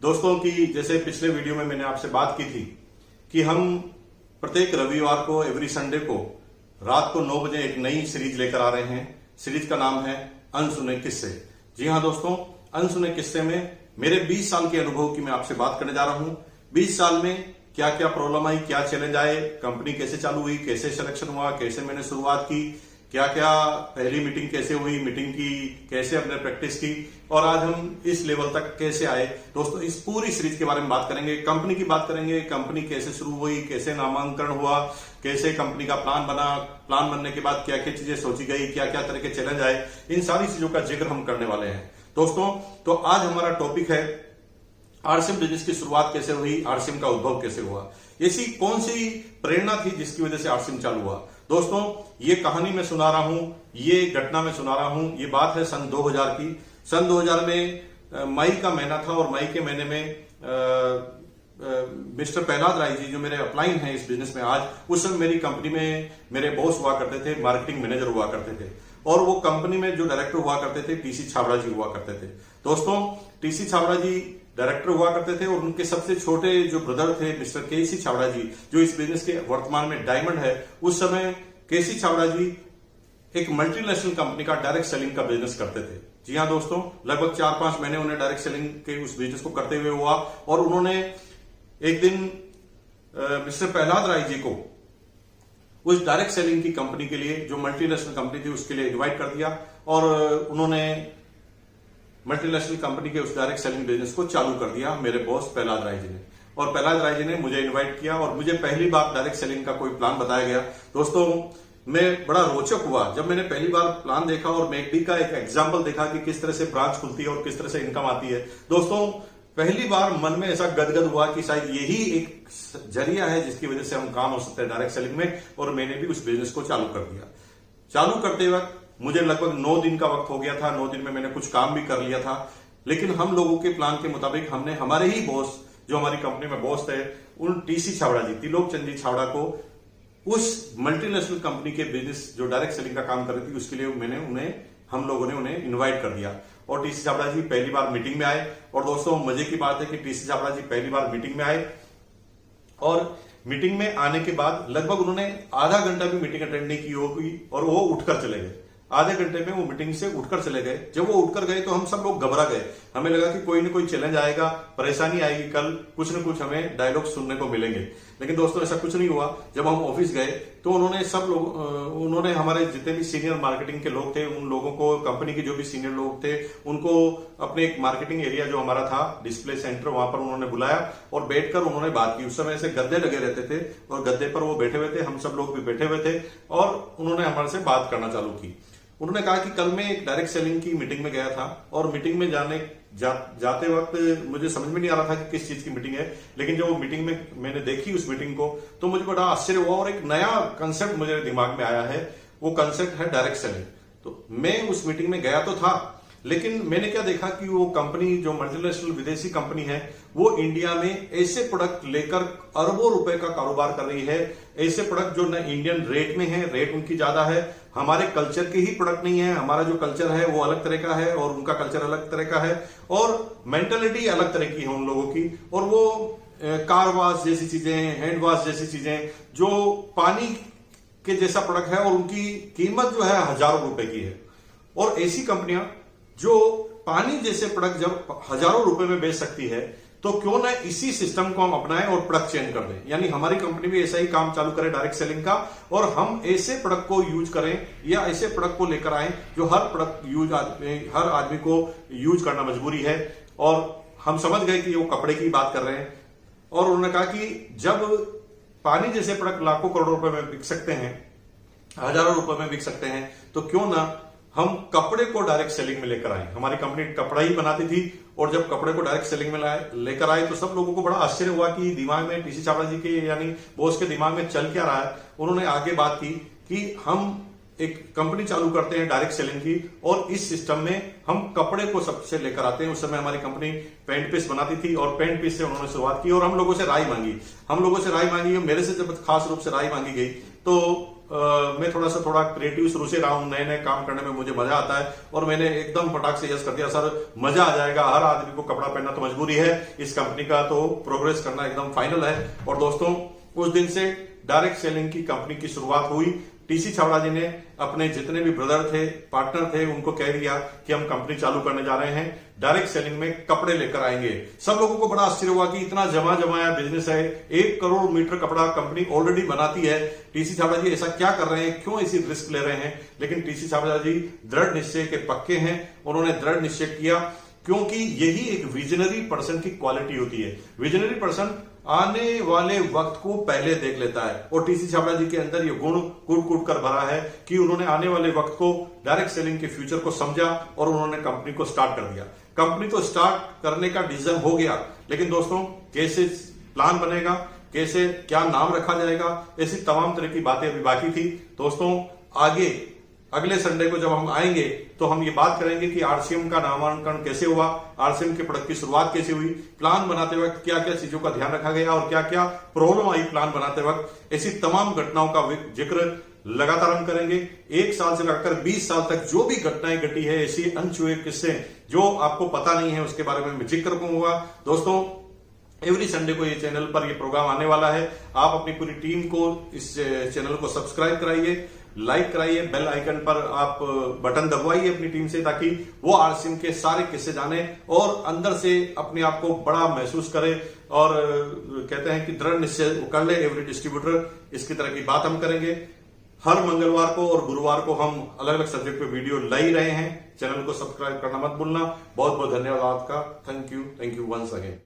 दोस्तों की जैसे पिछले वीडियो में मैंने आपसे बात की थी कि हम प्रत्येक रविवार को एवरी संडे को रात को 9 बजे एक नई सीरीज लेकर आ रहे हैं। सीरीज का नाम है अनसुने किस्से। जी हाँ दोस्तों, अनसुने किस्से में मेरे 20 साल के अनुभव की मैं आपसे बात करने जा रहा हूं। 20 साल में क्या क्या प्रॉब्लम आई, क्या चैलेंज आए, कंपनी कैसे चालू हुई, कैसे सिलेक्शन हुआ, कैसे मैंने शुरुआत की, क्या क्या पहली मीटिंग कैसे हुई, मीटिंग की कैसे हमने प्रैक्टिस की और आज हम इस लेवल तक कैसे आए। दोस्तों इस पूरी सीरीज के बारे में बात करेंगे। कंपनी की बात करेंगे, कंपनी कैसे शुरू हुई, कैसे नामांकन हुआ, कैसे कंपनी का प्लान बना, प्लान बनने के बाद क्या क्या चीजें सोची गई, क्या क्या तरह के चैलेंज आए, इन सारी चीजों का जिक्र हम करने वाले हैं। दोस्तों तो आज हमारा टॉपिक है आरसीएम बिजनेस की शुरुआत कैसे हुई, आरसीएम का उद्भव कैसे हुआ, ऐसी कौन सी प्रेरणा थी जिसकी वजह से आरसीएम चालू हुआ। दोस्तों ये कहानी मैं सुना रहा हूं, ये घटना मैं सुना रहा हूं, ये बात है सन 2000 की। सन 2000 में मई का महीना था और मई के महीने में मिस्टर प्रहलाद राय जी जो मेरे अपलाइन हैं इस बिजनेस में आज, उस समय मेरी कंपनी में मेरे बॉस हुआ करते थे, मार्केटिंग मैनेजर हुआ करते थे और वो कंपनी में जो डायरेक्टर हुआ करते थे टीसी छाबड़ा जी हुआ करते थे। दोस्तों टीसी छाबड़ा जी डायरेक्टर हुआ करते थे और उनके सबसे छोटे जो ब्रदर थे मिस्टर केसी छाबड़ा जी जो इस बिजनेस के वर्तमान में डायमंड है, उस समय केसी छाबड़ा जी एक मल्टीनेशनल कंपनी का डायरेक्ट सेलिंग का बिजनेस करते थे। जी हाँ दोस्तों, लगभग 4-5 महीने उन्हें डायरेक्ट सेलिंग के उस बिजनेस को करते हुए हुआ और उन्होंने एक दिन मिस्टर प्रहलाद राय जी को उस डायरेक्ट सेलिंग की कंपनी के लिए जो मल्टीनेशनल कंपनी थी उसके लिए इन्वाइट कर दिया और उन्होंने मल्टीनेशनल कंपनी के उस डायरेक्ट सेलिंग बिजनेस को चालू कर दिया मेरे बॉस प्रहलाद राय जी ने। और प्रहलाद राय जी ने मुझे इनवाइट किया और मुझे पहली बार डायरेक्ट सेलिंग का कोई प्लान बताया गया। दोस्तों मैं बड़ा रोचक हुआ जब मैंने पहली बार प्लान देखा और मैकडी का एक एग्जाम्पल देखा कि किस तरह से ब्रांच खुलती है और किस तरह से इनकम आती है। दोस्तों पहली बार मन में ऐसा गदगद हुआ कि शायद यही एक जरिया है जिसकी वजह से हम काम हो सकते हैं डायरेक्ट सेलिंग में, और मैंने भी उस बिजनेस को चालू कर दिया। चालू करते वक्त मुझे लगभग 9 दिन का वक्त हो गया था। 9 दिन में मैंने कुछ काम भी कर लिया था, लेकिन हम लोगों के प्लान के मुताबिक हमने हमारे ही बॉस जो हमारी कंपनी में बॉस थे उन टीसी छाबड़ा जी, त्रिलोक चंद जी छाबड़ा को उस मल्टीनेशनल कंपनी के बिजनेस जो डायरेक्ट सेलिंग का काम कर रही थी उसके लिए हम लोगों ने उन्हें इनवाइट कर दिया और टीसी छाबड़ा जी पहली बार मीटिंग में आए। और दोस्तों मजे की बात है कि टीसी छाबड़ा जी पहली बार मीटिंग में आए और मीटिंग में आने के बाद लगभग उन्होंने आधा घंटा भी मीटिंग अटेंड नहीं की होगी और वो उठकर चले गए। आधे घंटे में वो मीटिंग से उठकर चले गए। जब वो उठकर गए तो हम सब लोग घबरा गए। हमें लगा कि कोई ना कोई चैलेंज आएगा, परेशानी आएगी, कल कुछ न कुछ हमें डायलॉग सुनने को मिलेंगे। लेकिन दोस्तों ऐसा कुछ नहीं हुआ। जब हम ऑफिस गए तो उन्होंने हमारे जितने भी सीनियर मार्केटिंग के लोग थे उन लोगों को, कंपनी के जो भी सीनियर लोग थे उनको अपने एक मार्केटिंग एरिया जो हमारा था डिस्प्ले सेंटर, वहां पर उन्होंने बुलाया और बैठकर उन्होंने बात की। उस समय ऐसे गद्दे लगे रहते थे और गद्दे पर वो बैठे हुए थे, हम सब लोग भी बैठे हुए थे और उन्होंने हमारे से बात करना चालू की। उन्होंने कहा कि कल मैं एक डायरेक्ट सेलिंग की मीटिंग में गया था और मीटिंग में जाते वक्त मुझे समझ में नहीं आ रहा था कि किस चीज की मीटिंग है, लेकिन जब वो मीटिंग में मैंने देखी उस मीटिंग को तो मुझे बड़ा आश्चर्य हुआ और एक नया कंसेप्ट मुझे दिमाग में आया है। वो कंसेप्ट है डायरेक्ट सेलिंग। तो मैं उस मीटिंग में गया तो था, लेकिन मैंने क्या देखा कि वो कंपनी जो मल्टीनेशनल विदेशी कंपनी है वो इंडिया में ऐसे प्रोडक्ट लेकर अरबों रुपए का कारोबार कर रही है। ऐसे प्रोडक्ट जो न इंडियन रेट में है, रेट उनकी ज्यादा है, हमारे कल्चर के ही प्रोडक्ट नहीं है। हमारा जो कल्चर है वो अलग तरह का है और उनका कल्चर अलग तरह का है और मेंटेलिटी अलग तरह की है उन लोगों की। और वो कार वॉश जैसी चीजें, हैंड वॉश जैसी चीजें जो पानी के जैसा प्रोडक्ट है और उनकी कीमत जो है हजारों रुपए की है। और ऐसी कंपनियां जो पानी जैसे प्रोडक्ट जब हजारों रुपए में बेच सकती है तो क्यों ना इसी सिस्टम को हम अपनाएं और प्रोडक्ट चेंज कर दें। यानी हमारी कंपनी भी ऐसा ही काम चालू करे डायरेक्ट सेलिंग का और हम ऐसे प्रोडक्ट को यूज करें या ऐसे प्रोडक्ट को लेकर आए जो हर आदमी को यूज करना मजबूरी है। और हम समझ गए कि वो कपड़े की बात कर रहे हैं और उन्होंने कहा कि जब पानी जैसे प्रोडक्ट लाखों करोड़ों रुपए में बिक सकते हैं, हजारों रुपए में बिक सकते हैं, तो क्यों ना हम कपड़े को डायरेक्ट सेलिंग में लेकर आए। हमारी कंपनी कपड़ा ही बनाती थी और जब कपड़े को डायरेक्ट सेलिंग में लेकर आए तो सब लोगों को बड़ा आश्चर्य हुआ कि दिमाग में टीसी छाबड़ा जी के यानी बॉस के दिमाग में चल क्या रहा है। उन्होंने आगे बात की कि हम एक कंपनी चालू करते हैं डायरेक्ट सेलिंग की और इस सिस्टम में हम कपड़े को सबसे लेकर आते हैं। उस समय हमारी कंपनी पेंट पीस बनाती थी और पेंट पीस से उन्होंने शुरुआत की और हम लोगों से राय मांगी। मेरे से जब खास रूप से राय मांगी गई तो मैं थोड़ा क्रिएटिव शुरू से रहा हूं, नए नए काम करने में मुझे मजा आता है और मैंने एकदम फटाक से यस कर दिया, सर मजा आ जाएगा, हर आदमी को कपड़ा पहनना तो मजबूरी है, इस कंपनी का तो प्रोग्रेस करना एकदम फाइनल है। और दोस्तों उस दिन से डायरेक्ट सेलिंग की कंपनी की शुरुआत हुई। टीसी छाबड़ा जी ने अपने जितने भी ब्रदर थे, पार्टनर थे, उनको कह दिया कि हम कंपनी चालू करने जा रहे हैं, डायरेक्ट सेलिंग में कपड़े लेकर आएंगे। सब लोगों को बड़ा आश्चर्य हुआ कि इतना जमाया बिजनेस है, 1 करोड़ मीटर कपड़ा कंपनी ऑलरेडी बनाती है, टीसी छाबड़ा जी ऐसा क्या कर रहे हैं, क्यों ऐसी रिस्क ले रहे हैं। लेकिन टीसी छाबड़ा जी दृढ़ निश्चय के पक्के हैं, उन्होंने दृढ़ निश्चय किया, क्योंकि यही एक विजनरी पर्सन की क्वालिटी होती है। विजनरी पर्सन आने वाले वक्त को पहले देख लेता है और टीसी छाबड़ा जी के अंदर ये गुण कूट कर भरा है कि उन्होंने आने वाले वक्त को, डायरेक्ट सेलिंग के फ्यूचर को समझा और उन्होंने कंपनी को स्टार्ट कर दिया। कंपनी तो स्टार्ट करने का डिसीजन हो गया, लेकिन दोस्तों कैसे प्लान बनेगा, कैसे क्या नाम रखा जाएगा, ऐसी तमाम तरह की बातें अभी बाकी थी। दोस्तों आगे अगले संडे को जब हम आएंगे तो हम ये बात करेंगे कि आरसीएम का नामांकन कैसे हुआ, आरसीएम के प्रोडक्ट की शुरुआत कैसे हुई, प्लान बनाते वक्त क्या क्या चीजों का ध्यान रखा गया और क्या क्या प्रॉब्लम आई प्लान बनाते वक्त। ऐसी तमाम घटनाओं का जिक्र लगातार हम करेंगे। 1 साल से लेकर 20 साल तक जो भी घटनाएं घटी है, ऐसी अनछुए किस्से जो आपको पता नहीं है, उसके बारे में मैं जिक्र करूंगा। दोस्तों एवरी संडे को ये चैनल पर ये प्रोग्राम आने वाला है। आप अपनी पूरी टीम को इस चैनल को सब्सक्राइब कराइए, लाइक कराइए, बेल आइकन पर आप बटन दबवाइए अपनी टीम से, ताकि वो आरसीएम के सारे किस्से जाने और अंदर से अपने आप को बड़ा महसूस करे और कहते हैं कि दृढ़ निश्चय कर ले एवरी डिस्ट्रीब्यूटर। इसकी तरह की बात हम करेंगे। हर मंगलवार को और गुरुवार को हम अलग अलग सब्जेक्ट पे वीडियो ला ही रहे हैं। चैनल को सब्सक्राइब करना मत भूलना। बहुत बहुत धन्यवाद आपका। Thank you once again.